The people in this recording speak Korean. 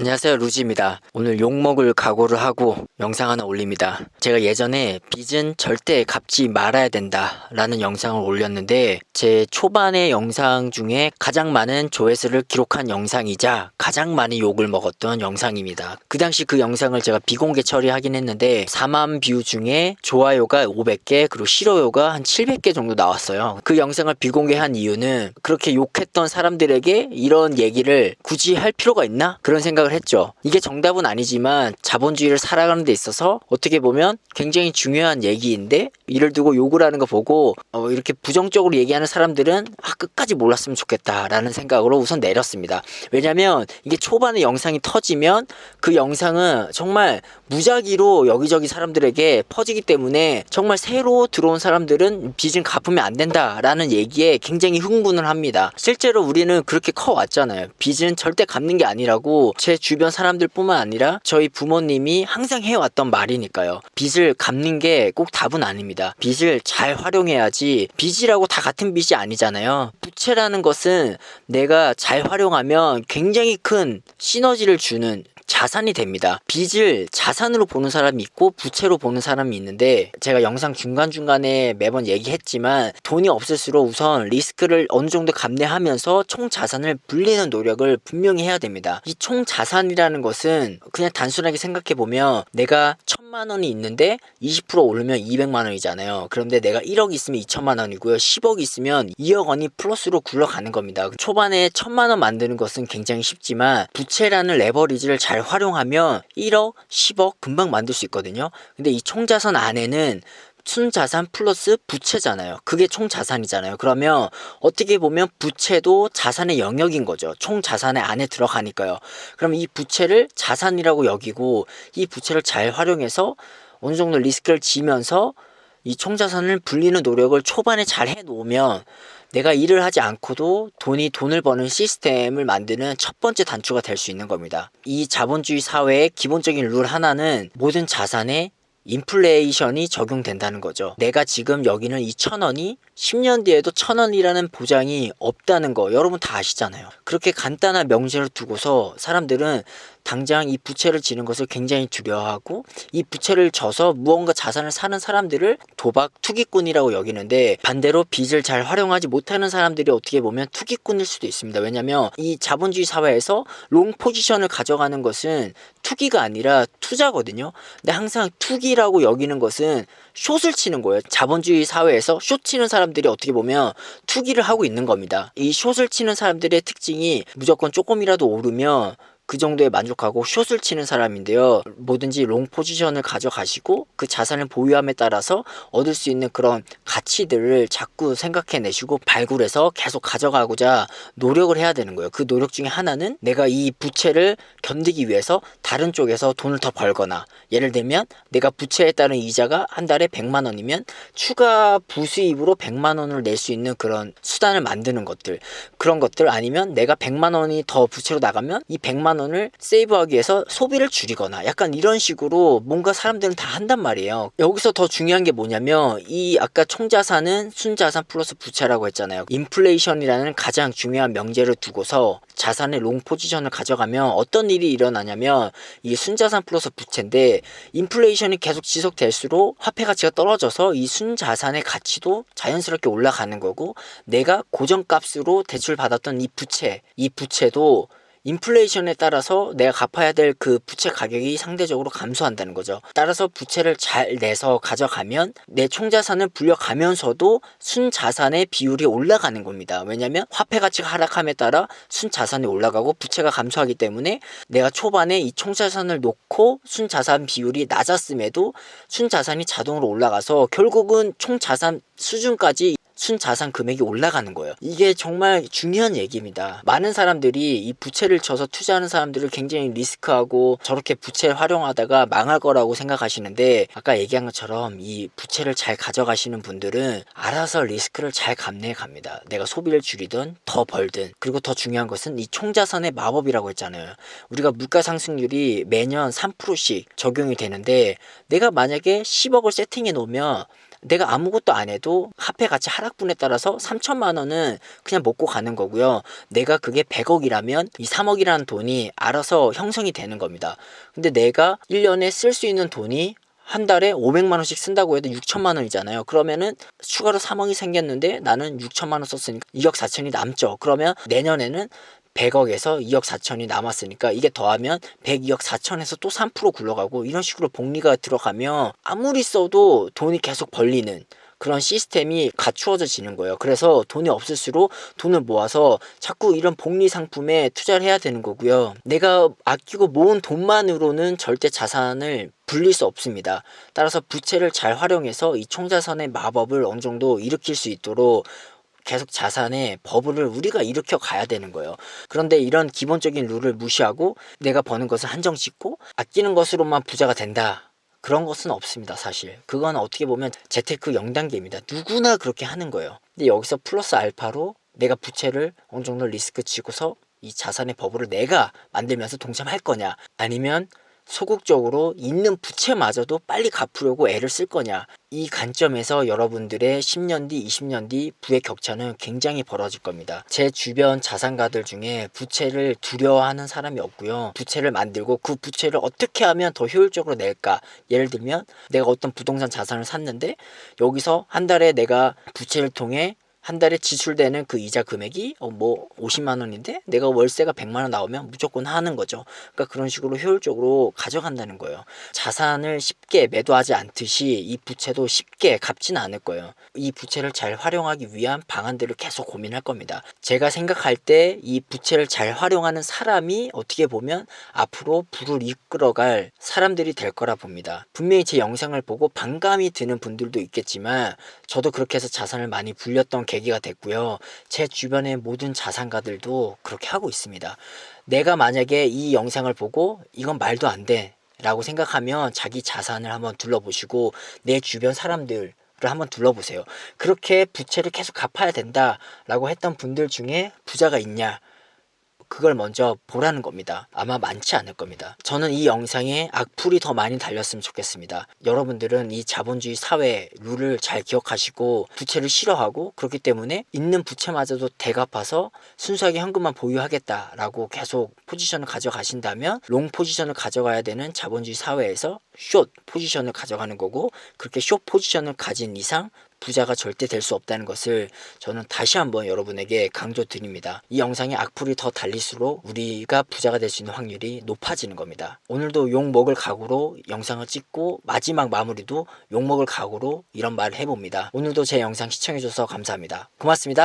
안녕하세요, 루지입니다. 오늘 욕먹을 각오를 하고 영상 하나 올립니다. 제가 예전에 빚은 절대 갚지 말아야 된다 라는 영상을 올렸는데 제 초반의 영상 중에 가장 많은 조회수를 기록한 영상이자 가장 많이 욕을 먹었던 영상입니다. 그 당시 그 영상을 제가 비공개 처리하긴 했는데 4만 뷰 중에 좋아요가 500개 그리고 싫어요가 한 700개 정도 나왔어요. 그 영상을 비공개한 이유는 그렇게 욕했던 사람들에게 이런 얘기를 굳이 할 필요가 있나? 그런 생각을 했죠. 이게 정답은 아니지만 자본주의를 살아가는 데 있어서 어떻게 보면 굉장히 중요한 얘기인데 이를 두고 욕을 하는 거 보고 이렇게 부정적으로 얘기하는 사람들은 끝까지 몰랐으면 좋겠다 라는 생각으로 우선 내렸습니다. 왜냐면 이게 초반에 영상이 터지면 그 영상은 정말 무작위로 여기저기 사람들에게 퍼지기 때문에 정말 새로 들어온 사람들은 빚은 갚으면 안 된다 라는 얘기에 굉장히 흥분을 합니다. 실제로 우리는 그렇게 커왔잖아요. 빚은 절대 갚는 게 아니라고 제 주변 사람들 뿐만 아니라 저희 부모님이 항상 해왔던 말이니까요. 빚을 갚는 게 꼭 답은 아닙니다. 빚을 잘 활용해야지. 빚이라고 다 같은 빚이 아니잖아요. 부채라는 것은 내가 잘 활용하면 굉장히 큰 시너지를 주는 자산이 됩니다. 빚을 자산으로 보는 사람이 있고 부채로 보는 사람이 있는데 제가 영상 중간중간에 매번 얘기했지만 돈이 없을수록 우선 리스크를 어느 정도 감내하면서 총 자산을 불리는 노력을 분명히 해야 됩니다. 이 총 자산이라는 것은 그냥 단순하게 생각해보면 내가 1000만 원이 있는데 20% 오르면 200만 원이잖아요. 그런데 내가 1억 있으면 2천만 원이고요. 10억 있으면 2억 원이 플러스로 굴러가는 겁니다. 초반에 1000만 원 만드는 것은 굉장히 쉽지만 부채라는 레버리지를 잘 활용하면 1억, 10억 금방 만들 수 있거든요. 근데 이 총자산 안에는 순자산 플러스 부채잖아요. 그게 총자산이잖아요. 그러면 어떻게 보면 부채도 자산의 영역인 거죠. 총자산의 안에 들어가니까요. 그럼 이 부채를 자산이라고 여기고 이 부채를 잘 활용해서 어느 정도 리스크를 지면서 이 총자산을 불리는 노력을 초반에 잘 해놓으면 내가 일을 하지 않고도 돈을 버는 시스템을 만드는 첫 번째 단추가 될 수 있는 겁니다. 이 자본주의 사회의 기본적인 룰 하나는 모든 자산에 인플레이션이 적용된다는 거죠. 내가 지금 여기는 이 1000원이 10년 뒤에도 1000원이라는 보장이 없다는 거 여러분 다 아시잖아요. 그렇게 간단한 명제를 두고서 사람들은 당장 이 부채를 지는 것을 굉장히 두려워하고 이 부채를 져서 무언가 자산을 사는 사람들을 도박 투기꾼이라고 여기는데 반대로 빚을 잘 활용하지 못하는 사람들이 어떻게 보면 투기꾼일 수도 있습니다. 왜냐하면 이 자본주의 사회에서 롱 포지션을 가져가는 것은 투기가 아니라 투자거든요. 근데 항상 투기라고 여기는 것은 숏을 치는 거예요. 자본주의 사회에서 숏 치는 사람들이 어떻게 보면 투기를 하고 있는 겁니다. 이 숏을 치는 사람들의 특징이 무조건 조금이라도 오르면 그 정도에 만족하고 숏을 치는 사람인데요. 뭐든지 롱 포지션을 가져가시고 그 자산을 보유함에 따라서 얻을 수 있는 그런 가치들을 자꾸 생각해내시고 발굴해서 계속 가져가고자 노력을 해야 되는 거예요. 그 노력 중에 하나는 내가 이 부채를 견디기 위해서 다른 쪽에서 돈을 더 벌거나 예를 들면 내가 부채에 따른 이자가 한 달에 100만 원이면 추가 부수입으로 100만 원을 낼 수 있는 그런 수단을 만드는 것들 그런 것들 아니면 내가 100만 원이 더 부채로 나가면 이 100만 원을 세이브하기 위해서 소비를 줄이거나 약간 이런 식으로 뭔가 사람들은 다 한단 말이에요. 여기서 더 중요한 게 뭐냐면 이 아까 총자산은 순자산 플러스 부채라고 했잖아요. 인플레이션이라는 가장 중요한 명제를 두고서 자산의 롱 포지션을 가져가면 어떤 일이 일어나냐면 이 순자산 플러스 부채인데 인플레이션이 계속 지속될수록 화폐 가치가 떨어져서 이 순자산의 가치도 자연스럽게 올라가는 거고 내가 고정값으로 대출받았던 이 부채도 인플레이션에 따라서 내가 갚아야 될 그 부채 가격이 상대적으로 감소한다는 거죠. 따라서 부채를 잘 내서 가져가면 내 총자산을 불려가면서도 순자산의 비율이 올라가는 겁니다. 왜냐하면 화폐 가치가 하락함에 따라 순자산이 올라가고 부채가 감소하기 때문에 내가 초반에 이 총자산을 놓고 순자산 비율이 낮았음에도 순자산이 자동으로 올라가서 결국은 총자산 수준까지 순자산 금액이 올라가는 거예요. 이게 정말 중요한 얘기입니다. 많은 사람들이 이 부채를 쳐서 투자하는 사람들을 굉장히 리스크하고 저렇게 부채를 활용하다가 망할 거라고 생각하시는데 아까 얘기한 것처럼 이 부채를 잘 가져가시는 분들은 알아서 리스크를 잘 감내해 갑니다. 내가 소비를 줄이든 더 벌든 그리고 더 중요한 것은 이 총자산의 마법이라고 했잖아요. 우리가 물가 상승률이 매년 3%씩 적용이 되는데 내가 만약에 10억을 세팅해 놓으면 내가 아무것도 안 해도 화폐 가치 하락분에 따라서 3천만 원은 그냥 먹고 가는 거고요. 내가 그게 100억이라면 이 3억이라는 돈이 알아서 형성이 되는 겁니다. 근데 내가 1년에 쓸 수 있는 돈이 한 달에 500만 원씩 쓴다고 해도 6천만 원이잖아요. 그러면은 추가로 3억이 생겼는데 나는 6천만 원 썼으니까 2억 4천이 남죠. 그러면 내년에는 100억에서 2억 4천이 남았으니까 이게 더하면 102억 4천에서 또 3% 굴러가고, 이런 식으로 복리가 들어가면 아무리 써도 돈이 계속 벌리는 그런 시스템이 갖추어지는 거예요. 그래서 돈이 없을수록 돈을 모아서 자꾸 이런 복리 상품에 투자를 해야 되는 거고요. 내가 아끼고 모은 돈만으로는 절대 자산을 불릴 수 없습니다. 따라서 부채를 잘 활용해서 이 총자산의 마법을 어느 정도 일으킬 수 있도록 계속 자산의 버블을 우리가 일으켜 가야 되는 거예요. 그런데 이런 기본적인 룰을 무시하고 내가 버는 것을 한정 짓고 아끼는 것으로만 부자가 된다, 그런 것은 없습니다. 사실 그건 어떻게 보면 재테크 0단계입니다. 누구나 그렇게 하는 거예요. 근데 여기서 플러스 알파로 내가 부채를 어느 정도 리스크 지고서 이 자산의 버블을 내가 만들면서 동참할 거냐, 아니면 소극적으로 있는 부채마저도 빨리 갚으려고 애를 쓸 거냐, 이 관점에서 여러분들의 10년 뒤, 20년 뒤 부의 격차는 굉장히 벌어질 겁니다. 제 주변 자산가들 중에 부채를 두려워하는 사람이 없고요. 부채를 만들고 그 부채를 어떻게 하면 더 효율적으로 낼까, 예를 들면 내가 어떤 부동산 자산을 샀는데 여기서 한 달에 내가 부채를 통해 한 달에 지출되는 그 이자 금액이 50만 원인데 내가 월세가 100만 원 나오면 무조건 하는 거죠. 그러니까 그런 식으로 효율적으로 가져간다는 거예요. 자산을 쉽게 매도하지 않듯이 이 부채도 쉽게 갚지는 않을 거예요. 이 부채를 잘 활용하기 위한 방안들을 계속 고민할 겁니다. 제가 생각할 때 이 부채를 잘 활용하는 사람이 어떻게 보면 앞으로 부를 이끌어갈 사람들이 될 거라 봅니다. 분명히 제 영상을 보고 반감이 드는 분들도 있겠지만 저도 그렇게 해서 자산을 많이 불렸던 계기가 됐고요. 제 주변의 모든 자산가들도 그렇게 하고 있습니다. 내가 만약에 이 영상을 보고 이건 말도 안 돼 라고 생각하면 자기 자산을 한번 둘러보시고 내 주변 사람들을 한번 둘러보세요. 그렇게 부채를 계속 갚아야 된다 라고 했던 분들 중에 부자가 있냐, 그걸 먼저 보라는 겁니다. 아마 많지 않을 겁니다. 저는 이 영상에 악플이 더 많이 달렸으면 좋겠습니다. 여러분들은 이 자본주의 사회 룰을 잘 기억하시고 부채를 싫어하고, 그렇기 때문에 있는 부채마저도 대갚아서 순수하게 현금만 보유하겠다라고 계속 포지션을 가져가신다면 롱 포지션을 가져가야 되는 자본주의 사회에서 숏 포지션을 가져가는 거고, 그렇게 숏 포지션을 가진 이상 부자가 절대 될 수 없다는 것을 저는 다시 한번 여러분에게 강조드립니다. 이 영상에 악플이 더 달릴수록 우리가 부자가 될 수 있는 확률이 높아지는 겁니다. 오늘도 욕먹을 각오로 영상을 찍고 마지막 마무리도 욕먹을 각오로 이런 말을 해봅니다. 오늘도 제 영상 시청해줘서 감사합니다. 고맙습니다.